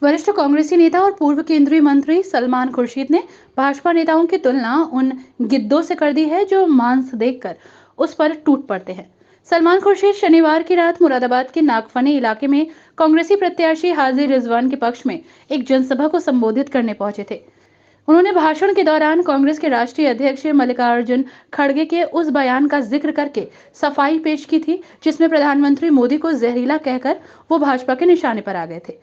वरिष्ठ कांग्रेसी नेता और पूर्व केंद्रीय मंत्री सलमान खुर्शीद ने भाजपा नेताओं की तुलना उन गिद्धों से कर दी है जो मांस देखकर उस पर टूट पड़ते हैं। सलमान खुर्शीद शनिवार की रात मुरादाबाद के नागफनी इलाके में कांग्रेसी प्रत्याशी हाजी रिजवान के पक्ष में एक जनसभा को संबोधित करने पहुंचे थे। उन्होंने भाषण के दौरान कांग्रेस के राष्ट्रीय अध्यक्ष मल्लिकार्जुन खड़गे के उस बयान का जिक्र करके सफाई पेश की थी जिसमें प्रधानमंत्री मोदी को जहरीला कहकर वो भाजपा के निशाने पर आ गए थे।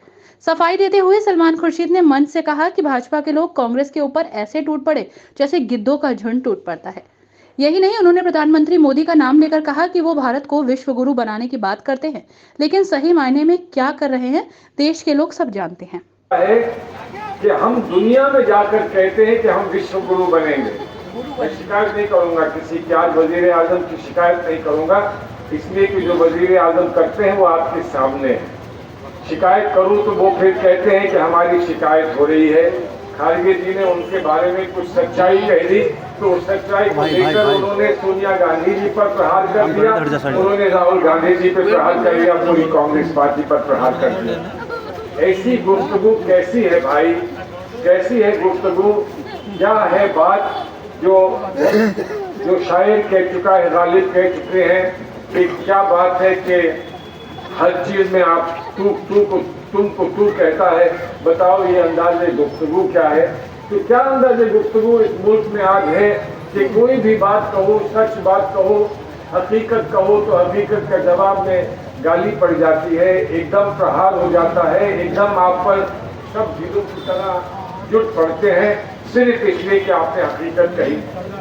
सफाई देते हुए सलमान खुर्शीद ने मंच से कहा कि भाजपा के लोग कांग्रेस के ऊपर ऐसे टूट पड़े जैसे गिद्धों का झुंड टूट पड़ता है। यही नहीं, उन्होंने प्रधानमंत्री मोदी का नाम लेकर कहा कि वो भारत को विश्व गुरु बनाने की बात करते हैं, लेकिन सही मायने में क्या कर रहे हैं देश के लोग सब जानते हैं। कि हम दुनिया में जाकर कहते हैं कि हम विश्व गुरु बनेंगे। मैं शिकायत नहीं करूंगा किसी की, आज वजीर आजम की शिकायत नहीं करूंगा, इसलिए कि जो वजीर आजम करते हैं वो आपके सामने है। शिकायत करूं तो वो फिर कहते हैं कि हमारी शिकायत हो रही है। खड़गे जी ने उनके बारे में कुछ सच्चाई कह दी तो उस सच्चाई को लेकर उन्होंने सोनिया गांधी जी पर प्रहार कर दिया, उन्होंने राहुल गांधी जी पर प्रहार कर दिया, पूरी कांग्रेस पार्टी पर प्रहार कर दिया। ऐसी गुफ्तगू कैसी है भाई, कैसी है गुफ्तगू? क्या है बात जो शायर कह चुका है, गालिब कह चुके हैं कि क्या बात है कि हर चीज में आप तुमको तू कहता है। बताओ ये अंदाज़े गुफ्तगू क्या है? तो क्या अंदाज़े गुफ्तगू इस मुल्क में आज है कि कोई भी बात कहो, सच बात कहो, हकीकत कहो तो हकीकत के जवाब में गाली पड़ जाती है, एकदम प्रहार हो जाता है, एकदम आप पर सब ढीलों की तरह जुट पड़ते हैं सिर्फ इसलिए कि आपने हकीकत कही।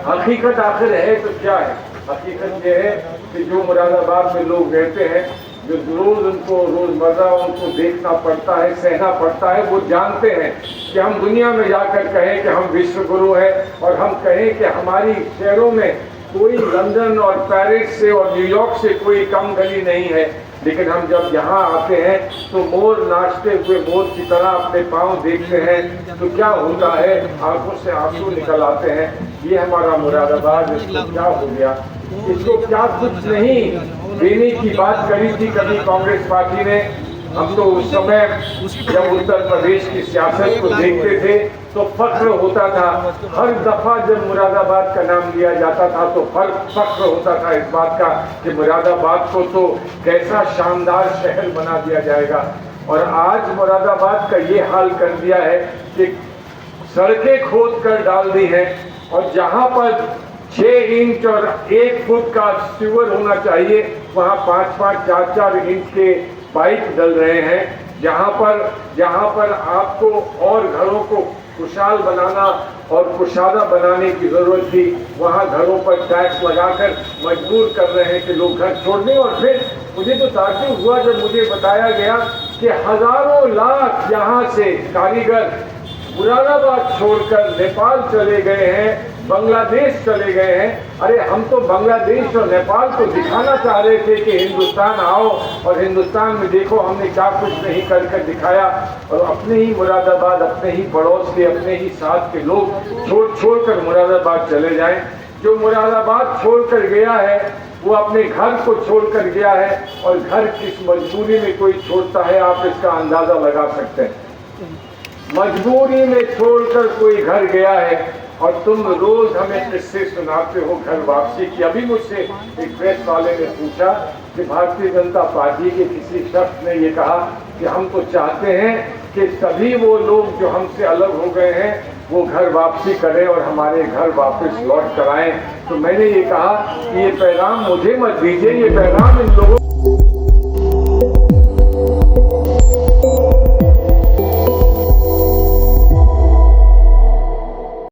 हकीकत आखिर है तो क्या है? हकीकत ये है कि जो मुरादाबाद में लोग रहते हैं, जो रोज उनको रोजमर्रा उनको देखना पड़ता है, सहना पड़ता है, वो जानते हैं कि हम दुनिया में जाकर कहें कि हम विश्व गुरु हैं और हम कहें कि हमारी शहरों में कोई लंदन और पेरिस से और न्यूयॉर्क से कोई कम गली नहीं है, लेकिन हम जब यहाँ आते हैं तो मोर नाचते हुए मोर की तरह अपने पाँव देखते हैं तो क्या होता है, आंखों से आंसू निकल आते हैं। ये हमारा मुरादाबाद, इसको क्या हो गया? इसको क्या कुछ नहीं देने की बात करी थी कभी कांग्रेस पार्टी ने? हम तो उस समय जब उत्तर प्रदेश की सियासत को देखते थे तो फख्र होता था। हर दफा जब मुरादाबाद का नाम लिया जाता था तो फख्र होता था इस बात का कि मुरादाबाद को तो कैसा शानदार शहर बना दिया जाएगा। और आज मुरादाबाद का ये हाल कर दिया है कि सड़कें खोद कर डाल दी हैं और जहाँ पर 6 इंच और 1 फुट का सीवर होना चाहिए वहाँ 5-5, 4-4 इंच के पाइप डल रहे हैं। जहाँ पर आपको और घरों को खुशहाल बनाना और कुशादा बनाने की जरूरत थी, वहाँ घरों पर टैक्स लगाकर मजबूर कर रहे हैं कि लोग घर छोड़ दें। और फिर मुझे तो ताज्जुब हुआ जब मुझे बताया गया कि हजारों लाख यहाँ से कारीगर मुरादाबाद छोड़कर नेपाल चले गए हैं, बांग्लादेश चले गए हैं। अरे हम तो बांग्लादेश और नेपाल को दिखाना चाह रहे थे कि हिंदुस्तान आओ और हिंदुस्तान में देखो हमने क्या कुछ नहीं कर दिखाया। और अपने ही मुरादाबाद, अपने ही पड़ोस के, अपने ही साथ के लोग छोड़ कर मुरादाबाद चले जाएं। जो मुरादाबाद छोड़ कर गया है वो अपने घर को छोड़ कर गया है, और घर किस मजबूरी में कोई छोड़ता है आप इसका अंदाजा लगा सकते हैं। मजबूरी में छोड़कर कोई घर गया है और तुम रोज हमें किस्से सुनाते हो घर वापसी की। अभी मुझसे एक प्रेस वाले ने पूछा कि भारतीय जनता पार्टी के किसी शख्स ने ये कहा कि हम तो चाहते हैं कि सभी वो लोग जो हमसे अलग हो गए हैं वो घर वापसी करें और हमारे घर वापस लौट कर आएं। तो मैंने ये कहा कि ये पैगाम मुझे मत दीजिए, ये पैगाम इन लोगों